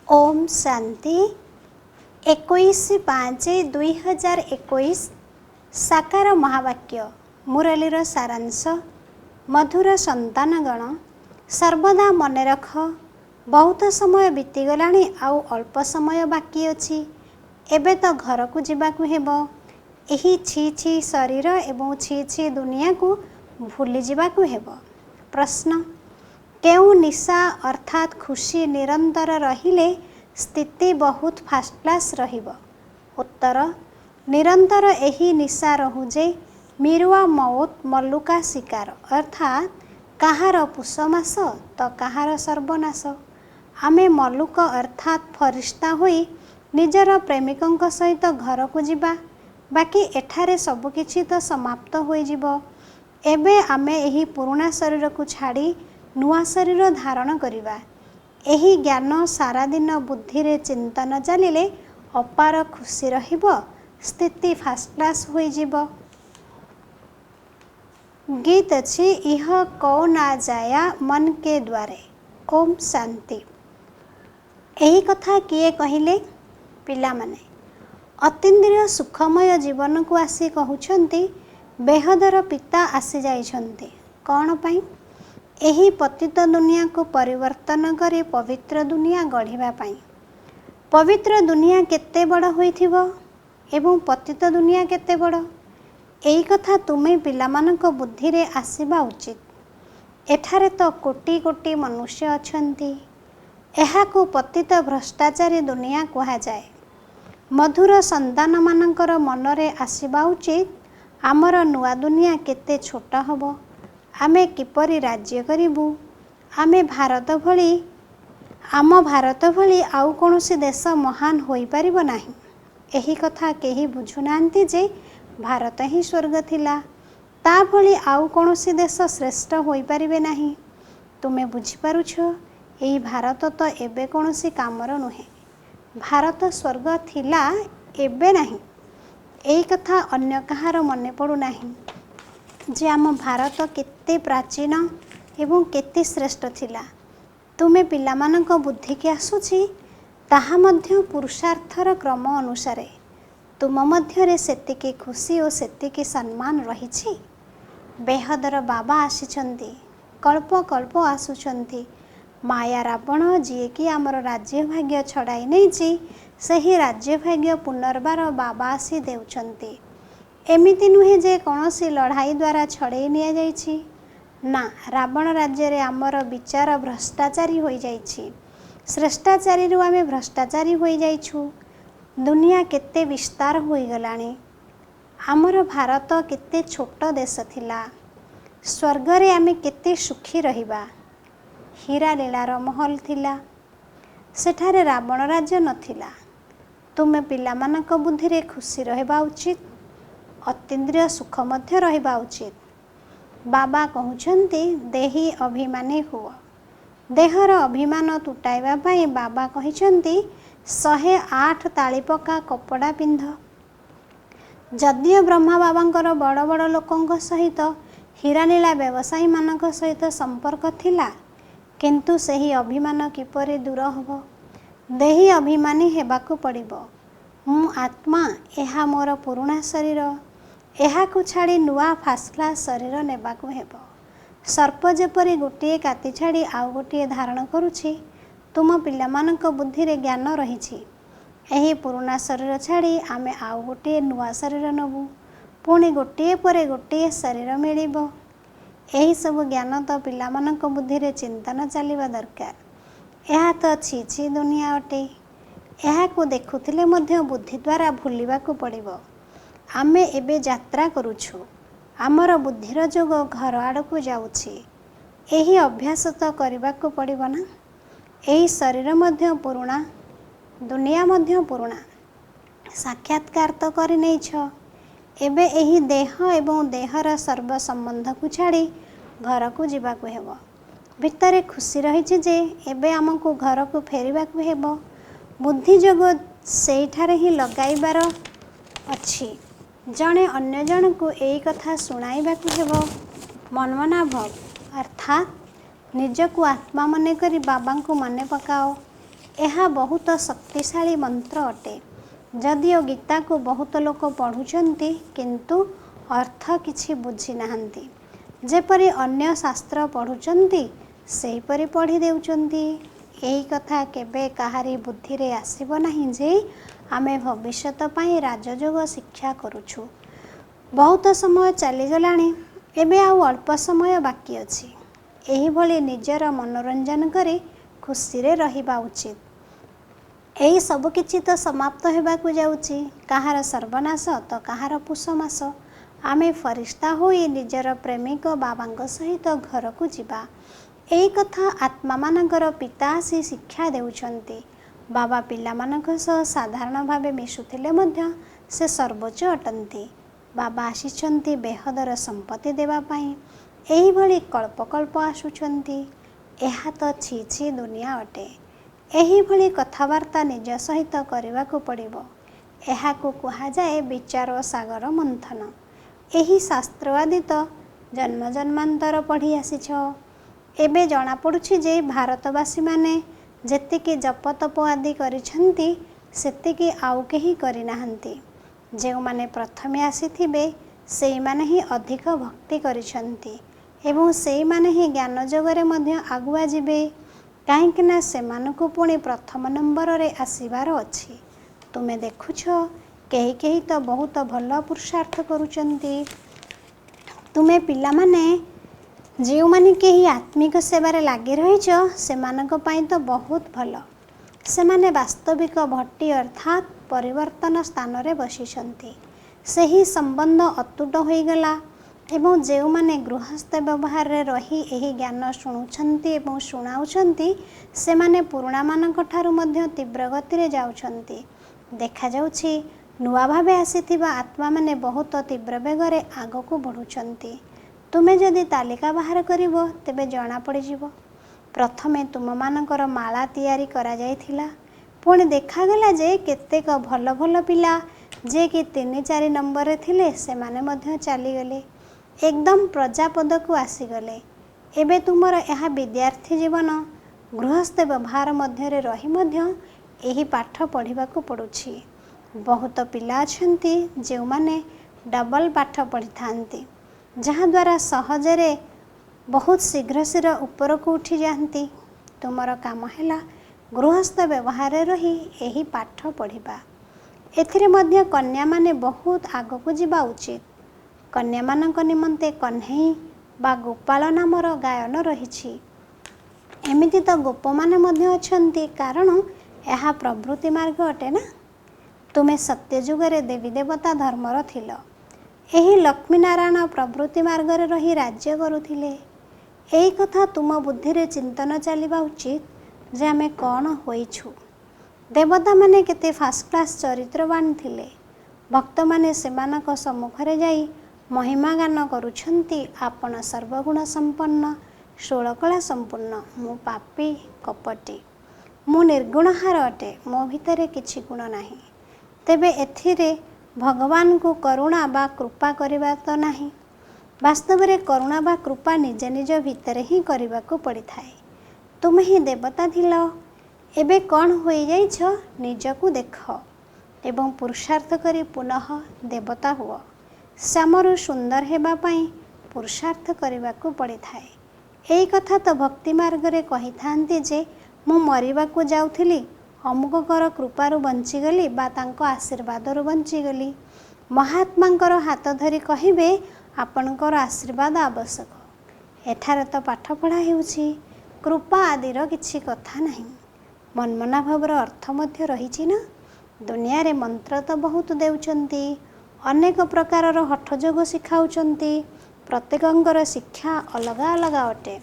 ओम शांति 21/5/2021 साकार महावाक्य मुरलीर सारांश। मधुर संतानगण सर्वदा मन रख, बहुत समय बीतीगलाणी आउ अल्प समय बाकी अछि। एबे तो घर को जीवाकु हेबो। एही छी छी शरीर एवं छी छी दुनिया को भूली जीवाकु हेबो। प्रश्न, केउ निशा अर्थात खुशी निरंतर रहिले स्थिति बहुत फास्ट क्लास रहिबो। उत्तर, निरंतर एही निशा रहु जे मिरुआ मौत मल्लुका शिकार अर्थात काहार पुषमास तो काहार सर्वनाश। आमे मल्लुक अर्थात फरिश्ता होई निजर प्रेमिकंक सहित घर को जीवा, बाकी एठारे सबकिछि तो समाप्त होई जीवो। एबे आमे एही पुराना शरीर को छाड़ी नुआ शरीर धारण करिबा। एही ज्ञान सारा दिन बुद्धि रे चिंतन चलिले अपार खुशी रहिबो, स्थिति फास्ट क्लास होई जीवो। गीत अछि इह को ना जाया मन के द्वारे। ओम शांति। एही कथा किए कहिले? पिला माने। अतीन्द्रिय सुखमय जीवन को आसी कहउछंती बेहदर पिता आसी जाइछंती। कौन पाई? एही पतित दुनिया को परिवर्तन करी पवित्र दुनिया गढ़िबा पाई। पवित्र दुनिया केते बड़ होइथिबो एवं पतित दुनिया केते बड़, एही कथा तुमे पिलामानक बुद्धि रे आसीबा उचित। एठारे तो कोटि कोटि मनुष्य अछंती। एहाकु पतित भ्रष्टाचारी दुनिया कहा जाए। मधुर संतान मानकर मनरे आसीबा उचित आमर नुआ दुनिया केते छोट हबो, आमे किपरि राज्य करिबु। आमे आम भारत भली आउ कोनोसी देश महान होई परिबो नाही। एही कथा केही बुझु नांती जे भारत ही स्वर्ग थिला, ता भली आउ कोनोसी देश श्रेष्ठ होई परिबे नाही। तुमे बुझी पारुछो, एही भारत तो एबे कोनोसी कामर नुहे। भारत स्वर्ग थिला, एबे नाही। एही कथा अन्य कहार मने पडु नाही जे आम भारत केते प्राचीन एवं केते श्रेष्ठ थिला। तुमे पिलामानक बुद्धि के आसुछि ताहा मध्य पुरुषार्थर क्रम अनुसारे तुम मध्यरे सेतिकी खुशी और सेतिकी सम्मान रहिछि। बेहदर बाबा आसिछंती, कल्प कल्प आसुछंती। माया रावण जिए कि आमर राज्य भाग्य छड़ाई नैछि, सही राज्य भाग्य पुनर्बार बाबा आसी देउछंती। एमिति नुहे जे कौनसी लड़ाई द्वारा छड़ाई निया जाइछि ना। रावण राज्य रे आमर विचार भ्रष्टाचारी होई जाइछि। श्रेष्ठाचारी रु आमे भ्रष्टाचारी होई जाइछु। दुनिया केते विस्तार होई गलानी। आमर भारत केते छोट देश थिला। स्वर्ग रे आमे केते सुखी रहिबा। हीरा लीलार महल थिला, सेठारे रावण राज्य नथिला। तुमे पिलामानक बुद्धि रे खुशी रहिबा उचित, अतीन्द्रिय सुख मध्य रहिबा उचित। बाबा कहउछंती देही अभिमानी हुआ। देहर अभिमान तुटाइबा पाई बाबा कहिछंती 108 ताली पका कपड़ा पिंध। जदियो ब्रह्मा बाबांकर बड़ बड़ लोकंक सहित हीरानीला व्यवसायी मानक सहित संपर्क थिला, किंतु सही अभिमान किपरि दूर हबो? देही अभिमानी हेबाकु पड़िबो। मु आत्मा, एहा मोर पुराना शरीर, एहाकु छाड़ी नुआ फास्ट क्लास शरीर नेबाकु हेबो। सर्प जेपरि गोटिए काति छाड़ी आउ गोटिए धारण करुछि, तुम पिलामानक बुद्धि रे ज्ञान रहिछि। एही पुराना शरीर छाड़ी आमे आउ गोटिए नुआ शरीर नबु, पुणी गोटिए परे गोटिए शरीर मिलिबो। एही सब ज्ञान तो पिलामानक बुद्धि रे चिंतन चलिबा दरकार। एहा तो छी छी दुनिया अटे। एहाकु देखुथिले मध्य बुद्धि द्वारा भूलिबाकु पड़िबो। आमे एबे यात्रा करुछु। आमर बुद्धिर जोग घर आड़कु जाउछि। एही अभ्यास तो करिबाकु पड़िबो ना। एही शरीर मध्य पुराना, दुनिया मध्य पुराना। साक्षात्कार तो करि नैछ। एबे एही देह एवं देहर सर्व संबंध को छाड़ी घर को जीवाकु हेबो। भितरे खुशी रहिछि जे एबे आमको घर को फेरिबाकु हेबो। बुद्धि जोग सेठारे ही लगाइबार अछि। जणे अन्य जन को एई कथा सुनाइबाकु हेबो। मनमना भव अर्थात निज को आत्मा मने करी बाबा को मने पकाओ। ଏହା बहुत शक्तिशाली मंत्र अटे। जदिओ गीता को बहुत लोक पढ़ुचंती किंतु अर्थ किछि बुझी नाहंती। जेपरि अन्य शास्त्र पढ़ुचंती सेहीपरि पढ़ी देउचंती। एही कथा केबे काहारी बुद्धि रे आसीबो नाही जे आमे भविष्यत पई राजयोग शिक्षा करूछु। बहुत समय चली गलाणी, एबे आउ अल्प समय बाकी अछि। एही भली निजर मनोरंजन करे खुशी रे रहिबा उचित। एही सब किछि तो समाप्त हेबाकु जाउछि। काहार सर्वनाश तो काहार पुषमास। आमे फरिश्ता होई निजर प्रेमिक बाबांग सहित घर को जिबा। एही कथा आत्मा मानकर पिता आसी शिक्षा देउछंती। बाबा पिला मानक सह साधारण भावे मिशुथिले मध्य से सर्वोच्च अटंती। बाबा आसीचंती बेहदर संपत्ति देवा पाई। एही भली कल्प कल्प आसुचंती। एहा तो छी छी दुनिया अटे। एही भली कथावार्ता निज सहित करबाकू पड़िबो। एहाकू कुहा जाए विचार सागर मंथन। एही शास्त्र आदि तो जन्म जन्मांतर पढ़ी आसीछ। एबे जना पड़ुछि जे भारतवासी माने जेतिकी जप तप आदि करिछंती सेतिकी आउ केही करि नाहंती। जेउ माने प्रथमे आसीथिबे सेई माने ही अधिक भक्ति करिछंती एवं सेई माने ही ज्ञान जगरे मध्य आगुआ जिबे। काहेकि ना सेमानकु पुणी प्रथम नंबर रे आसीबार अछि। तुमे देखुछ केही केही तो बहुत भल पुरुषार्थ करुचंती। तुमे पिला माने जेउ माने केही आत्मिक सेवारे लागि रहिछ सेमानक पई तो बहुत भल। सेमाने वास्तविक भट्टी अर्थात परिवर्तन स्थान रे बसिछंती। सेही संबंध अतुट होई गला एवं जेउ माने गृहस्थ व्यवहार रे रही एही ज्ञान शुणुछंती एवं शुणाउछंती सेमाने पुरुणा मानक ठारु मध्य तीव्र गति रे जाउछंती। देखा जाउछि नुआ भावे आसीथिबा आत्मा माने बहुत तीव्र बेगरे आगको बढ़ुछंती। तुमे जदि तालिका बाहर करिवो तेबे जणा पड़ि जिवो। प्रथमे तुम मानकर माला तैयारी करा जायथिला। पुणी देखा गला जे केतेक भल भल पिला जे कि 3-4 नंबर रे थिले सेमाने मध्य चली गले, एकदम प्रजापद को आसीगले। एबे तुमर यह विद्यार्थी जीवन गृहस्थ व्यवहार मध्य रे रही मध्य एही पाठ पढ़िबा को पड़ुछि। बहुत पिला अछंती जे माने डबल पाठ पढ़ी थांती, जहाँ द्वारा सहजरे बहुत शीघ्र शीघ्र ऊपर को उठी जाती। तुमर काम हैला गृहस्थ व्यवहार रही एही पाठ पढ़िबा। एथिरे मध्य कन्या माने बहुत आगको जिबा उचित। कन्या मानक निमंते कन्हई बा गोपाल नामर गायन रहिछि। एमिति तो गोप माने मध्य अछंती कारण यह प्रवृत्ति मार्ग अटे ना। तुमे सत्य जुगरे देवी देवता धर्मर थिल। एही लक्ष्मी नारायण प्रवृत्ति मार्ग रे रही राज्य करुथिले। एही कथा तुम बुद्धि रे चिंतन चलिबा उचित जे आमे कौन होइछु। देवता माने केते फास्ट क्लास चरित्रवान थिले। भक्त माने सेमानक सम्मुखरे जाई महिमा गान करुछंती आपण सर्वगुण संपन्न 16 कला संपूर्ण। मु पापी कपटी, मु निर्गुणहार अटे, मो भितरे किछि गुण नाही। तेबे एथिरे भगवान को करुणा बा कृपा करिबा तो नाही। वास्तव रे करुणा बा कृपा निज निज भितरे ही करिबा को पड़ी थाए। तुम ही देवता थिलो, एबे कौन होई जाइछ निजकु देख एवं पुरुषार्थ करी पुनः देवता हुआ। श्यामरु सुंदर हेबा पाई पुरुषार्थ करने को पड़ी थाए। एही कथा तो भक्ति मार्ग रे कही थांती जे मु मरिबाकू जाउथिली अमुकर कृपारु बंचीगली बा तांको आशीर्वादरु बंचीगली। महात्मांकर हाथ धरी कहिबे आपणकर आशीर्वाद आवश्यक। एठारे तो पाठ पढ़ा हेउछि, कृपा आदिर किछि कथा नाही। मनमना भावर अर्थ मध्य रहिछि ना। दुनिया रे मंत्र तो बहुत देउचंती, अनेक प्रकारर हठयोग शिखाउचंती। प्रत्येकंकर शिक्षा अलगा अलगा अटे।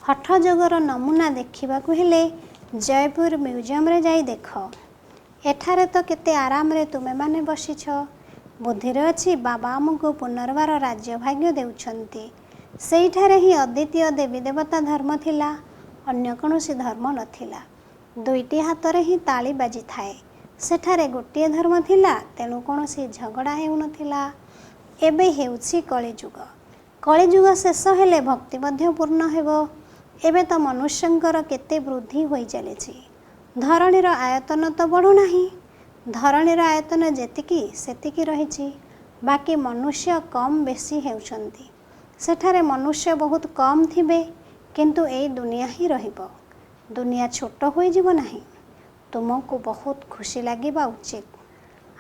हठयोगर नमूना देखिबाकू हेले जयपुर म्यूजियम रे जाई देख। एठारे तो केते आराम रे तुमे माने बसिछ। बुद्धिरे अछि बाबा आमको पुनर्बार राज्य भाग्य देउछंती। सेइठारे ही अद्वितीय देवी देवता धर्म थिला, अन्य कौनसी धर्म नथिला। दुईटी हाथरे ही ताली बाजी थाए। सेठारे गोटिए धर्म थिला, तेणु कौनसी झगड़ा हेउ नथिला। एबे हेउछि कलिजुग। कलिजुग शेष हेले भक्ति मध्य पूर्ण हेबो। एबे तो मनुष्यंकर केते वृद्धि होई चलिछि। ଧରଣୀର ଆୟତନ ତ ବଢ଼ୁନାହିଁ। ଧରଣୀର ଆୟତନ ଯେତିକି ସେତିକି ରହିଛି। ବାକି ମନୁଷ୍ୟ କମ୍ ବେଶୀ ହେଉଛନ୍ତି। ସେଠାରେ ମନୁଷ୍ୟ ବହୁତ କମ୍ ଥିବେ, କିନ୍ତୁ ଏଇ ଦୁନିଆ ହିଁ ରହିବ। ଦୁନିଆ ଛୋଟ ହୋଇଯିବ ନାହିଁ। ତୁମକୁ ବହୁତ ଖୁସି ଲାଗିବା ଉଚିତ।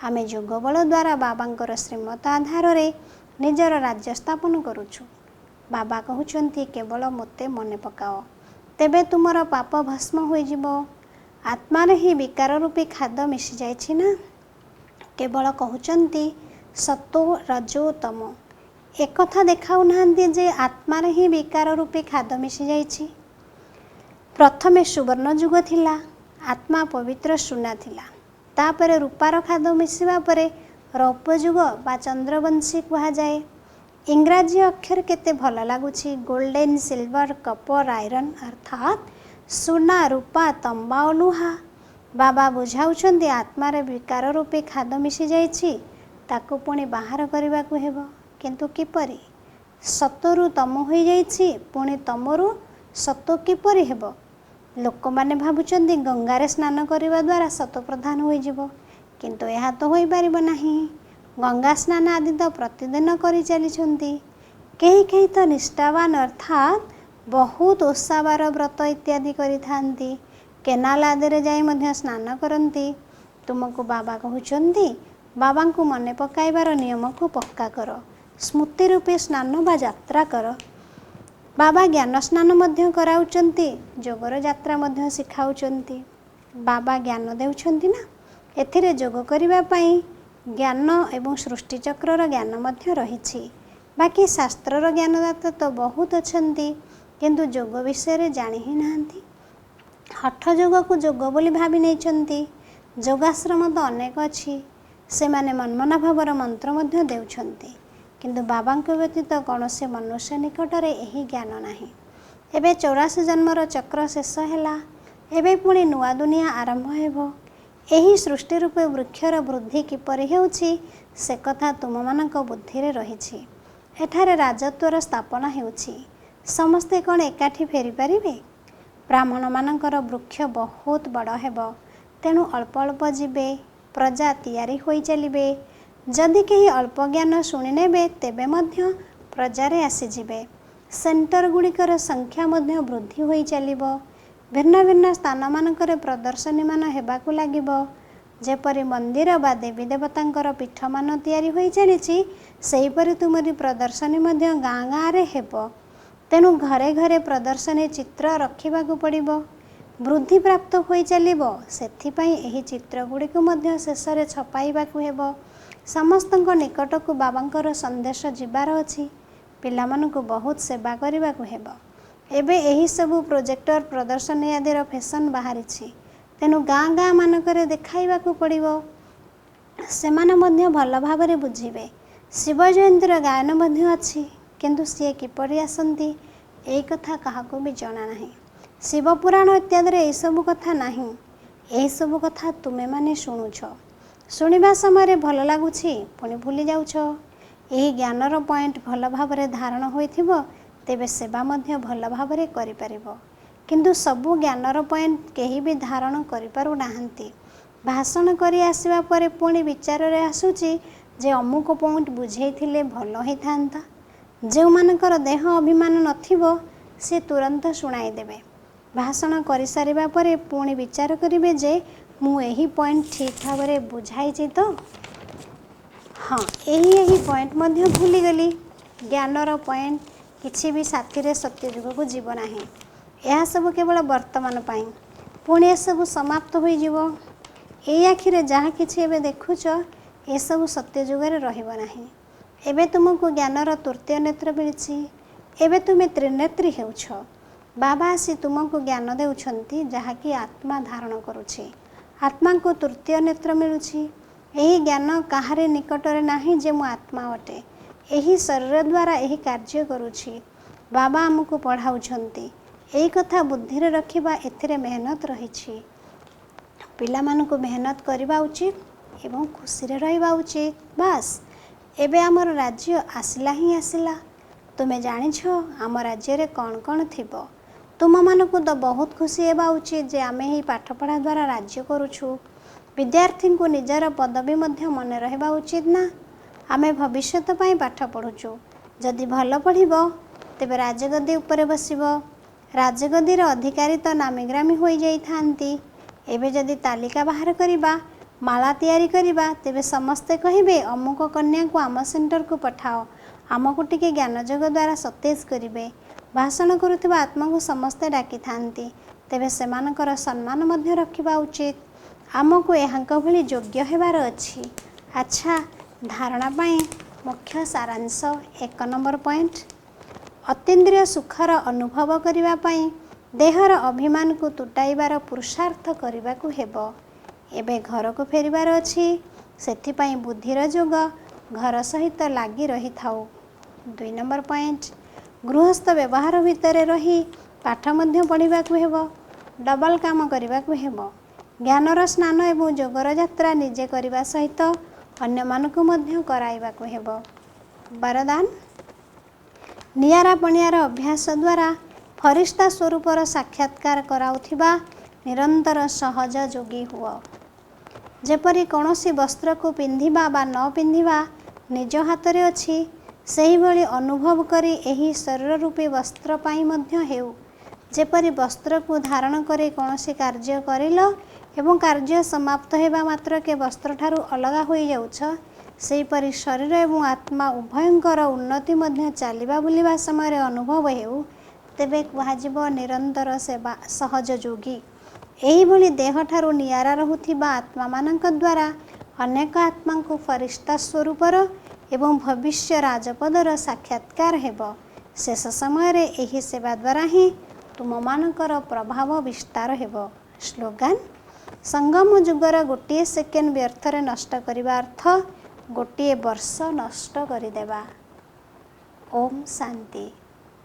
ଆମେ ଯୋଗବଳ ଦ୍ୱାରା ବାବାଙ୍କର ଶ୍ରୀମତ ଆଧାରରେ ନିଜର ରାଜ୍ୟ ସ୍ଥାପନ କରୁଛୁ। ବାବା କହୁଛନ୍ତି କେବଳ ମୋତେ ମନେ ପକାଅ, ତେବେ ତୁମର ପାପ ଭସ୍ମ ହୋଇଯିବ। ଆତ୍ମାରେ ହିଁ ବିକାର ରୂପୀ ଖାଦ୍ୟ ମିଶିଯାଇଛି ନା। କେବଳ କହୁଛନ୍ତି ସତୋ ରଜୋ ତମୋ। ଏକଥା ଦେଖାଉନାହାନ୍ତି ଯେ ଆତ୍ମାରେ ହିଁ ବିକାର ରୂପୀ ଖାଦ୍ୟ ମିଶିଯାଇଛି। ପ୍ରଥମେ ସୁବର୍ଣ୍ଣ ଯୁଗ ଥିଲା। ଆତ୍ମା ପବିତ୍ର ସୁନା ଥିଲା। ତାପରେ ରୂପାର ଖାଦ୍ୟ ମିଶିବା ପରେ ରୌପ୍ୟ ଯୁଗ ବା ଚନ୍ଦ୍ରବଂଶୀ କୁହାଯାଏ। ଇଂରାଜୀ ଅକ୍ଷର କେତେ ଭଲ ଲାଗୁଛି। ଗୋଲ୍ଡେନ୍, ସିଲଭର, କପର, ଆଇରନ୍ ଅର୍ଥାତ୍ ସୁନା, ରୂପା, ତମ୍ବା ଓ ଲୁହା। ବାବା ବୁଝାଉଛନ୍ତି ଆତ୍ମାରେ ବିକାର ରୂପୀ ଖାଦ୍ୟ ମିଶିଯାଇଛି। ତାକୁ ପୁଣି ବାହାର କରିବାକୁ ହେବ। କିନ୍ତୁ କିପରି? ସତୋରୁ ତମ ହୋଇଯାଇଛି, ପୁଣି ତମରୁ ସତୋ କିପରି ହେବ? ଲୋକମାନେ ଭାବୁଛନ୍ତି ଗଙ୍ଗାରେ ସ୍ନାନ କରିବା ଦ୍ୱାରା ସତୋ ପ୍ରଧାନ ହୋଇଯିବ, କିନ୍ତୁ ଏହା ତ ହୋଇପାରିବ ନାହିଁ। ଗଙ୍ଗା ସ୍ନାନ ଆଦି ତ ପ୍ରତିଦିନ କରିଚାଲିଛନ୍ତି। କେହି କେହି ତ ନିଷ୍ଠାବାନ ଅର୍ଥାତ୍ ବହୁତ ଓଷାବାର ବ୍ରତ ଇତ୍ୟାଦି କରିଥାନ୍ତି। କେନାଲ ଆଦିରେ ଯାଇ ମଧ୍ୟ ସ୍ନାନ କରନ୍ତି। ତୁମକୁ ବାବା କହୁଛନ୍ତି ବାବାଙ୍କୁ ମନେ ପକାଇବାର ନିୟମକୁ ପକ୍କା କର। ସ୍ମୃତି ରୂପୀ ସ୍ନାନ ବା ଯାତ୍ରା କର। ବାବା ଜ୍ଞାନ ସ୍ନାନ ମଧ୍ୟ କରାଉଛନ୍ତି। ଯୋଗର ଯାତ୍ରା ମଧ୍ୟ ଶିଖାଉଛନ୍ତି। ବାବା ଜ୍ଞାନ ଦେଉଛନ୍ତି ନା। ଏଥିରେ ଯୋଗ କରିବା ପାଇଁ ଜ୍ଞାନ ଏବଂ ସୃଷ୍ଟିଚକ୍ରର ଜ୍ଞାନ ମଧ୍ୟ ରହିଛି। ବାକି ଶାସ୍ତ୍ରର ଜ୍ଞାନଦାତା ତ ବହୁତ ଅଛନ୍ତି, କିନ୍ତୁ ଯୋଗ ବିଷୟରେ ଜାଣି ହିଁ ନାହାନ୍ତି। ହଠ ଯୋଗକୁ ଯୋଗ ବୋଲି ଭାବି ନେଇଛନ୍ତି। ଯୋଗାଶ୍ରମ ତ ଅନେକ ଅଛି। ସେମାନେ ମନ୍ମନାଭବର ମନ୍ତ୍ର ମଧ୍ୟ ଦେଉଛନ୍ତି, କିନ୍ତୁ ବାବାଙ୍କ ବ୍ୟତୀତ କୌଣସି ମନୁଷ୍ୟ ନିକଟରେ ଏହି ଜ୍ଞାନ ନାହିଁ। ଏବେ 84 ଜନ୍ମର ଚକ୍ର ଶେଷ ହେଲା। ଏବେ ପୁଣି ନୂଆ ଦୁନିଆ ଆରମ୍ଭ ହେବ। ଏହି ସୃଷ୍ଟି ରୂପେ ବୃକ୍ଷର ବୃଦ୍ଧି କିପରି ହେଉଛି ସେ କଥା ତୁମମାନଙ୍କ ବୁଦ୍ଧିରେ ରହିଛି। ଏଠାରେ ରାଜତ୍ୱର ସ୍ଥାପନା ହେଉଛି। ସମସ୍ତେ କ'ଣ ଏକାଠି ଫେରିପାରିବେ? ବ୍ରାହ୍ମଣମାନଙ୍କର ବୃକ୍ଷ ବହୁତ ବଡ଼ ହେବ, ତେଣୁ ଅଳ୍ପ ଅଳ୍ପ ଯିବେ, ପ୍ରଜା ତିଆରି ହୋଇ ଚାଲିବେ। ଯଦି କେହି ଅଳ୍ପ ଜ୍ଞାନ ଶୁଣିନେବେ ତେବେ ମଧ୍ୟ ପ୍ରଜାରେ ଆସିଯିବେ। ସେଣ୍ଟର ଗୁଡ଼ିକର ସଂଖ୍ୟା ମଧ୍ୟ ବୃଦ୍ଧି ହୋଇ ଚାଲିବ। ଭିନ୍ନ ଭିନ୍ନ ସ୍ଥାନମାନଙ୍କରେ ପ୍ରଦର୍ଶନୀମାନ ହେବାକୁ ଲାଗିବ। ଯେପରି ମନ୍ଦିର ବା ଦେବୀ ଦେବତାଙ୍କର ପୀଠମାନ ତିଆରି ହୋଇ ଚାଲିଛି, ସେହିପରି ତୁମରି ପ୍ରଦର୍ଶନୀ ମଧ୍ୟ ଗାଁ ଗାଁରେ ହେବ। ତେଣୁ ଘରେ ଘରେ ପ୍ରଦର୍ଶନୀ ଚିତ୍ର ରଖିବାକୁ ପଡ଼ିବ। ବୃଦ୍ଧି ପ୍ରାପ୍ତ ହୋଇ ଚାଲିବ। ସେଥିପାଇଁ ଏହି ଚିତ୍ରଗୁଡ଼ିକୁ ମଧ୍ୟ ଶେଷରେ ଛପାଇବାକୁ ହେବ। ସମସ୍ତଙ୍କ ନିକଟକୁ ବାବାଙ୍କର ସନ୍ଦେଶ ଯିବାର ଅଛି। ପିଲାମାନଙ୍କୁ ବହୁତ ସେବା କରିବାକୁ ହେବ। ଏବେ ଏହିସବୁ ପ୍ରୋଜେକ୍ଟର ପ୍ରଦର୍ଶନୀ ଆଦିର ଫ୍ୟାସନ୍ ବାହାରିଛି, ତେଣୁ ଗାଁ ଗାଁ ମାନଙ୍କରେ ଦେଖାଇବାକୁ ପଡ଼ିବ। ସେମାନେ ମଧ୍ୟ ଭଲ ଭାବରେ ବୁଝିବେ। ଶିବ ଜୟନ୍ତୀର ଗାୟନ ମଧ୍ୟ ଅଛି, କିନ୍ତୁ ସିଏ କିପରି ଆସନ୍ତି ଏହି କଥା କାହାକୁ ବି ଜଣା ନାହିଁ। ଶିବ ପୁରାଣ ଇତ୍ୟାଦିରେ ଏହିସବୁ କଥା ନାହିଁ। ଏହିସବୁ କଥା ତୁମେମାନେ ଶୁଣୁଛ। ଶୁଣିବା ସମୟରେ ଭଲ ଲାଗୁଛି, ପୁଣି ଭୁଲି ଯାଉଛ। ଏହି ଜ୍ଞାନର ପଏଣ୍ଟ ଭଲ ଭାବରେ ଧାରଣ ହୋଇଥିବ, ତେବେ ସେବା ମଧ୍ୟ ଭଲ ଭାବରେ କରିପାରିବ। କିନ୍ତୁ ସବୁ ଜ୍ଞାନର ପଏଣ୍ଟ କେହି ବି ଧାରଣ କରିପାରୁନାହାନ୍ତି। ଭାଷଣ କରି ଆସିବା ପରେ ପୁଣି ବିଚାରରେ ଆସୁଛି ଯେ ଅମୁକ ପଏଣ୍ଟ ବୁଝେଇଥିଲେ ଭଲ ହୋଇଥାନ୍ତା। ଯେଉଁମାନଙ୍କର ଦେହ ଅଭିମାନ ନଥିବ ସେ ତୁରନ୍ତ ଶୁଣାଇ ଦେବେ। ଭାଷଣ କରିସାରିବା ପରେ ପୁଣି ବିଚାର କରିବେ ଯେ ମୁଁ ଏହି ପଏଣ୍ଟ ଠିକ୍ ଭାବରେ ବୁଝାଇଛି ତ? ହଁ, ଏହି ପଏଣ୍ଟ ମଧ୍ୟ ଭୁଲିଗଲି। ଜ୍ଞାନର ପଏଣ୍ଟ କିଛି ବି ସାଥିରେ ସତ୍ୟ ଯୁଗକୁ ଯିବ ନାହିଁ। ଏହା ସବୁ କେବଳ ବର୍ତ୍ତମାନ ପାଇଁ। ପୁଣି ଏସବୁ ସମାପ୍ତ ହୋଇଯିବ। ଏଇ ଆଖିରେ ଯାହା କିଛି ଏବେ ଦେଖୁଛ, ଏସବୁ ସତ୍ୟ ଯୁଗରେ ରହିବ ନାହିଁ। ଏବେ ତୁମକୁ ଜ୍ଞାନର ତୃତୀୟ ନେତ୍ର ମିଳିଛି। ଏବେ ତୁମେ ତ୍ରିନେତ୍ରୀ ହେଉଛ। ବାବା ଆସି ତୁମକୁ ଜ୍ଞାନ ଦେଉଛନ୍ତି, ଯାହାକି ଆତ୍ମା ଧାରଣ କରୁଛି। ଆତ୍ମାଙ୍କୁ ତୃତୀୟ ନେତ୍ର ମିଳୁଛି। ଏହି ଜ୍ଞାନ କାହାରି ନିକଟରେ ନାହିଁ ଯେ ମୁଁ ଆତ୍ମା ଅଟେ। ଏହି ଶରୀର ଦ୍ୱାରା ଏହି କାର୍ଯ୍ୟ କରୁଛି। ବାବା ଆମକୁ ପଢ଼ାଉଛନ୍ତି। ଏହି କଥା ବୁଦ୍ଧିରେ ରଖିବା, ଏଥିରେ ମେହନତ ରହିଛି। ପିଲାମାନଙ୍କୁ ମେହନତ କରିବା ଉଚିତ ଏବଂ ଖୁସିରେ ରହିବା ଉଚିତ। ବାସ୍, ଏବେ ଆମର ରାଜ୍ୟ ଆସିଲା ହିଁ ଆସିଲା। ତୁମେ ଜାଣିଛ ଆମ ରାଜ୍ୟରେ କ'ଣ କ'ଣ ଥିବ। तुमମାନଙ୍କୁ तो बहुत खुशी हेबा उचित जे आमे ही पाठपढ़ा द्वारा राज्य करुछु। विद्यार्थी को निजर पदवी मध्य मन रहबा उचित ना। आमे भविष्यत पाई पाठ पढ़ुछु। जदि भल पढ़िबो तेबे राजगद्दी उपरे बसिबो। राजगद्दीर अधिकारी तो नामीग्रामी होई जाइथांती। एबे जदि तालिका बाहर करिबा माला तैयारी करिबा तेबे समस्ते कहिबे अमुक कन्या को आम सेंटर को पठाओ, आमको टिके ज्ञानजोग द्वारा सतेज करिबे। भाषण करुथिबा आत्मा को समस्ते डाकी थांती। तेबे सेमानकर सम्मान मध्य रखिबा उचित। आमको एहांक भली योग्य हेबार अछि। अच्छा, धारणा पाई मुख्य सारांश 1 नंबर पॉइंट, अतीन्द्रिय सुखर अनुभव करिबा पाई देहर अभिमान को तुटाइबार पुरुषार्थ करिबा को हेबो। एबे घर को फेरिबार अछि, सेथिपाई बुद्धिर जोग घर सहित लागी रही थाउ। 2 नंबर पॉइंट, गृहस्थ व्यवहार भितरे रही पाठ मध्य पढ़िबा को हेबो। डबल काम करिबा को हेबो। ज्ञानर स्नान एवं जोगर यात्रा निजे करिबा सहित अन्य मानकु मध्य कराइबा को हेबो। वरदान, नियारा पणियार अभ्यास द्वारा फरिश्ता स्वरूपर साक्षात्कार कराउथिबा निरंतर सहज जोगी हुओ। जेपरि कौनसी वस्त्र को पिंधिबा बा न पिंधिबा निज हातरे अछि, सेहि भली अनुभव करी एही शरीर रूपी वस्त्र पाई मध्य हेउ। जेपरि वस्त्र को धारण करे कौनसी कार्य करिल एवं कार्य समाप्त हेबा मात्र के वस्त्र ठारू अलगा होई जाउछ, सेहिपरि शरीर एवं आत्मा उभयंकर उन्नति मध्य चलिबा बुलिबा समय अनुभव हेउ, तेबे कुहाजिब निरंतर सेवा सहज जोगी। एही भली देह ठारू नियारा रहुथिबा आत्मा मानक द्वारा अनेक आत्मा को फरिश्ता स्वरूपर एवं भविष्य राजपदर साक्षात्कार हेबो। शेष समय रे एही सेवा द्वारा ही तुम मानकर प्रभाव विस्तार हेबो। स्लोगान, संगम जुगर गोटे सेकेंड व्यर्थरे नष्ट करिबा अर्थ गोटे वर्ष नष्ट करिदेबा। ओम शांति।